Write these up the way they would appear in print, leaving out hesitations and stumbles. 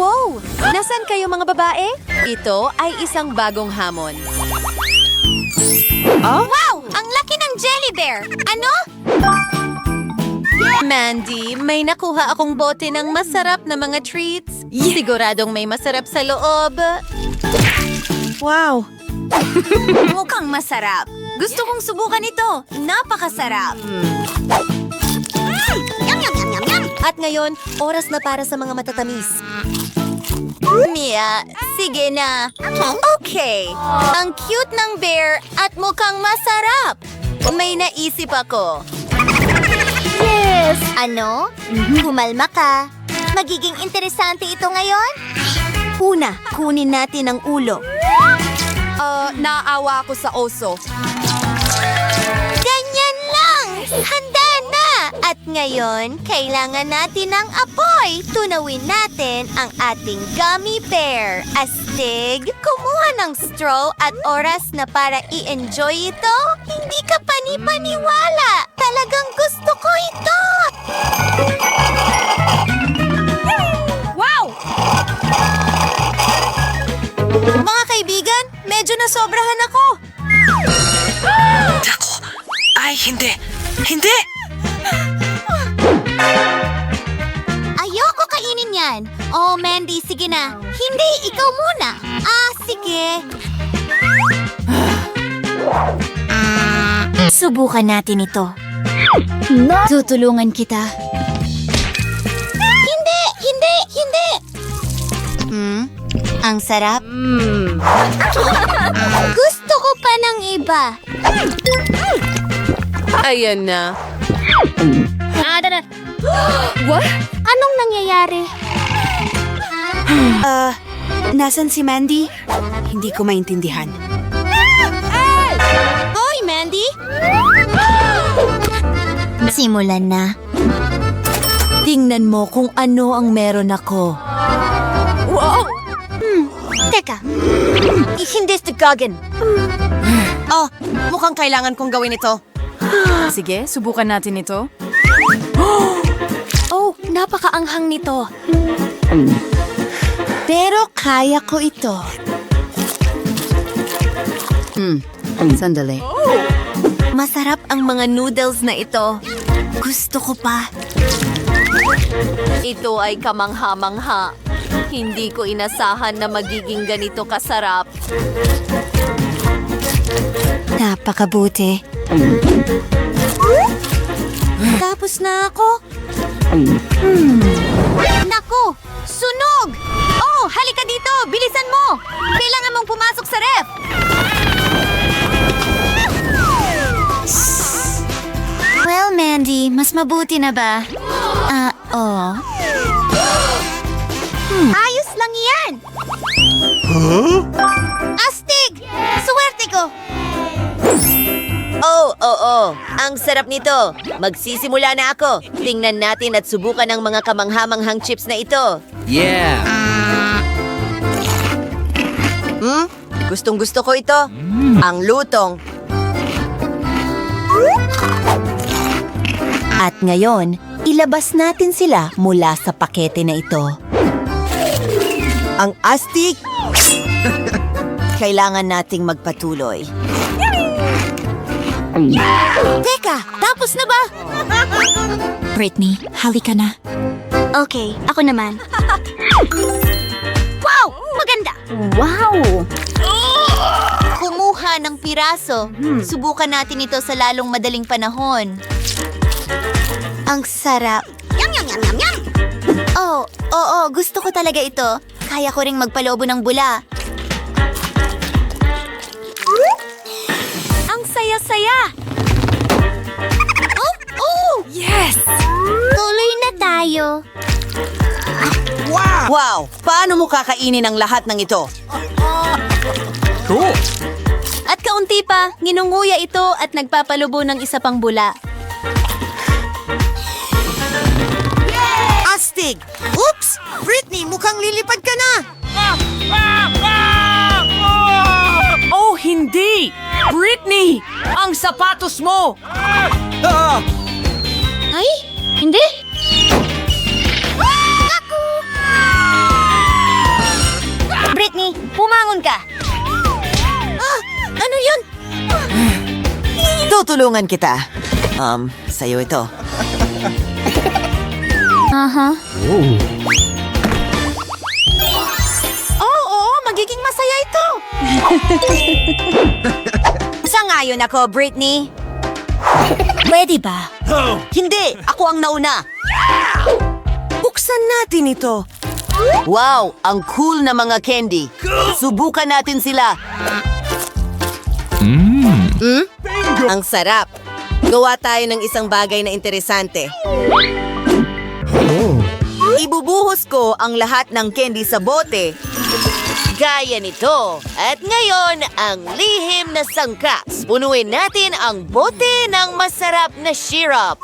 Wow! Nasaan kayo mga babae? Ito ay isang bagong hamon. Wow! Ang laki ng jelly bear! Ano? Mandy, may nakuha akong bote ng masarap na mga treats. Siguradong may masarap sa loob. Wow! Mukhang masarap. Gusto kong subukan ito. Napakasarap. Yum, yum, yum, yum, yum. At ngayon, oras na para sa mga matatamis. Mia, sige na. Okay. Ang cute ng bear at mukhang masarap. May naisip ako. Yes! Ano? Kumalma ka. Magiging interesante ito ngayon? Una, kunin natin ang ulo. Naaawa ako sa oso. Ganyan lang! Handa na! At ngayon, kailangan natin ng apoy. Tunawin natin ang ating gummy bear. Astig, kumuha ng straw at oras na para i-enjoy ito. Hindi ka panipaniwala. Talagang gusto ko ito. Wow! Mga kaibigan, medyo nasobrahan ako. Ako! Ay, hindi! Hindi! Ayoko kainin yan. Oh, Mandy, sige na. Hindi, ikaw muna. Sige. Subukan natin ito. Tutulungan kita. Hindi! Hindi! Hindi! Ang sarap. Gusto ko pa ng iba. Ayan na. What? Anong nangyayari? Nasaan si Mandy? Hindi ko maintindihan. Hoy, Mandy! Simulan na. Tingnan mo kung ano ang meron ako. Wow! Teka. Hindi ito gagawin. Oh, mukhang kailangan kong gawin ito. Sige, subukan natin ito. Oh, napakaanghang nito. Pero kaya ko ito. Sandali. Masarap ang mga noodles na ito. Gusto ko pa. Ito ay kamangha-mangha. Hindi ko inasahan na magiging ganito kasarap. Napakabuti. Tapos na ako. Naku! Sunog! Oh, halika dito! Bilisan mo! Kailangan mong pumasok sa ref! Well, Mandy, mas mabuti na ba? Oo. Ayos lang yan! Astig! Swerte ko! Oo. Ang sarap nito. Magsisimula na ako. Tingnan natin at subukan ang mga kamanghamanghang chips na ito. Yeah! Gustong-gusto ko ito. Ang lutong. At ngayon, ilabas natin sila mula sa pakete na ito. Ang astig! Kailangan nating magpatuloy. Teka, tapos na ba? Britney, halika na. Okay, ako naman. Wow! Maganda! Wow! Kumuha ng piraso. Subukan natin ito sa lalong madaling panahon. Ang sarap. Yum, yum, yum, yum, yum! Oo, gusto ko talaga ito. Kaya ko ring magpalobo ng bula. Ang saya-saya! Oh! Yes! Tuloy na tayo. Wow! Paano mo kakainin ang lahat ng ito? Cool! At kaunti pa, ginunguya ito at nagpapalubo ng isa pang bula. Astig! Oops! Britney, mukhang lilipad ka na! Oh, hindi! Britney! Ang sapatos mo! Ay, hindi? ka! Ano yun? Tutulungan kita. Sa'yo ito. Oo, magiging masaya ito. Sangayon ako, Britney. Pwede ba? Hindi! Ako ang nauna! Buksan natin ito. Wow! Ang cool na mga candy. Subukan natin sila. Ang sarap. Gawa tayo ng isang bagay na interesante. Ibubuhos ko ang lahat ng candy sa bote. Gaya nito. At ngayon, ang lihim na sangkas. Punuin natin ang bote ng masarap na syrup.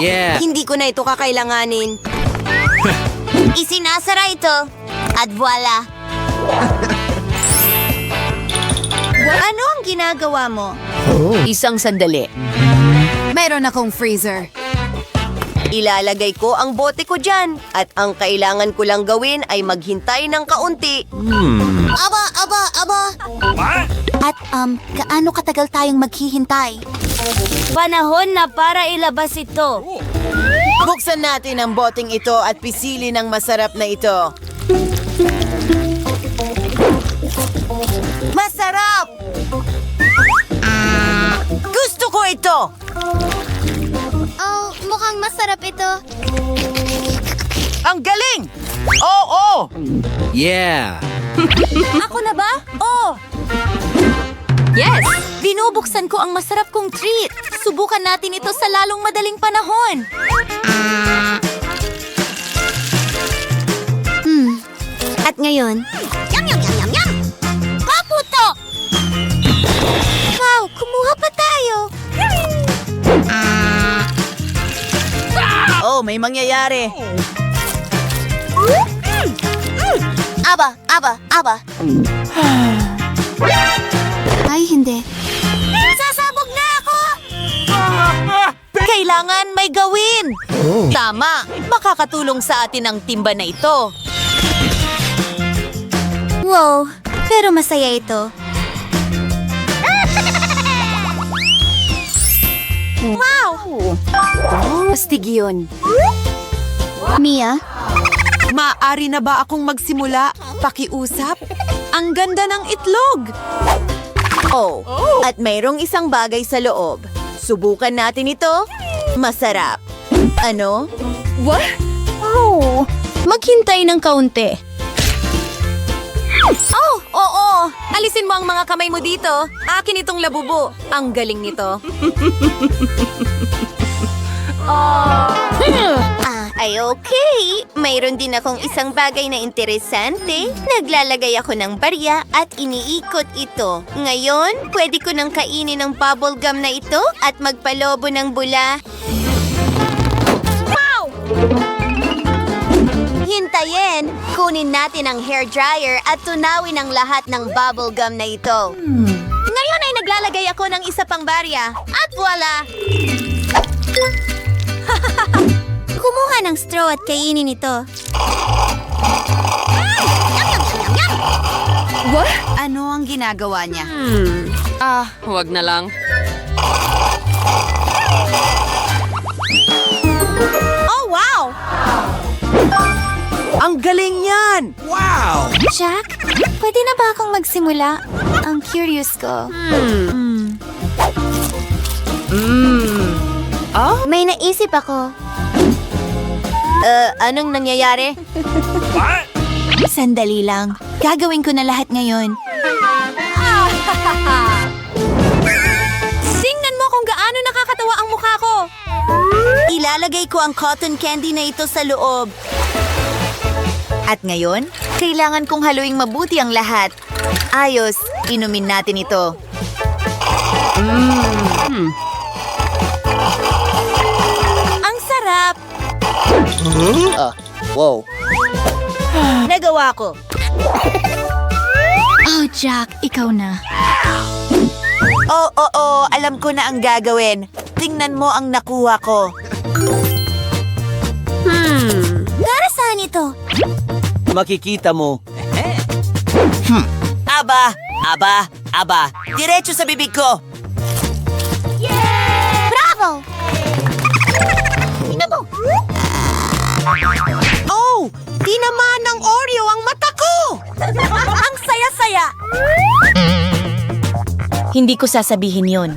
Yeah. Hindi ko na ito kakailanganin. Isinasara ito. At voila. Ano ang ginagawa mo? Isang sandali. Meron akong freezer. Ilalagay ko ang bote ko dyan. At ang kailangan ko lang gawin ay maghintay ng kaunti. Aba! At kaano katagal tayong maghihintay? Panahon na para ilabas ito. Buksan natin ang boteng ito at pisili ng masarap na ito. Masarap! Gusto ko ito! Oh, mukhang masarap ito. Ang galing! Oo! Yeah. Ako na ba? Oh! Yes! Binubuksan ko ang masarap kong treat. Subukan natin ito sa lalong madaling panahon. At ngayon... Yum, yum, yum, yum, yum! Kaputo! Wow! Kumuha pa tayo! Oh, may mangyayari. Aba! Ay, hindi. Sasabog na ako! Kailangan may gawin! Tama! Makakatulong sa atin ang timba na ito. Wow! Pero masaya ito. Wow! Astig yun. Mia? Maaari na ba akong magsimula? Pakiusap? Ang ganda ng itlog! Oh, at mayroong isang bagay sa loob. Subukan natin ito. Masarap. Ano? Oh! Maghintay ng kaunti. Oh, oo! Alisin mo ang mga kamay mo dito. Akin itong labubo. Ang galing nito. Ay okay. Mayroon din akong isang bagay na interesante. Naglalagay ako ng barya at iniikot ito. Ngayon, pwede ko nang kainin ang bubble gum na ito at magpalobo ng bula. Wow! Hintayin! Kunin natin ang hair dryer at tunawin ang lahat ng bubble gum na ito. Ngayon ay naglalagay ako ng isa pang barya. At voila! Kumuha ng straw at kainin ito. Ano ang ginagawa niya? Huwag na lang. Oh, wow! Ang galing yan! Jack, pwede na ba akong magsimula? Ang curious ko. May naisip ako. Anong nangyayari? Sandali lang. Gagawin ko na lahat ngayon. Tingnan mo kung gaano nakakatawa ang mukha ko. Ilalagay ko ang cotton candy na ito sa loob. At ngayon, kailangan kong haluing mabuti ang lahat. Ayos, inumin natin ito. Ang sarap! Wow. Nagawa ko. Oh, Jack, ikaw na. Oo, alam ko na ang gagawin. Tingnan mo ang nakuha ko. Para saan ito? Makikita mo. Aba, diretso sa bibig ko. Bravo! Tingnan mo! Oh, tinamaan ng Oreo ang mata ko! Ang saya-saya! Hindi ko sasabihin yon.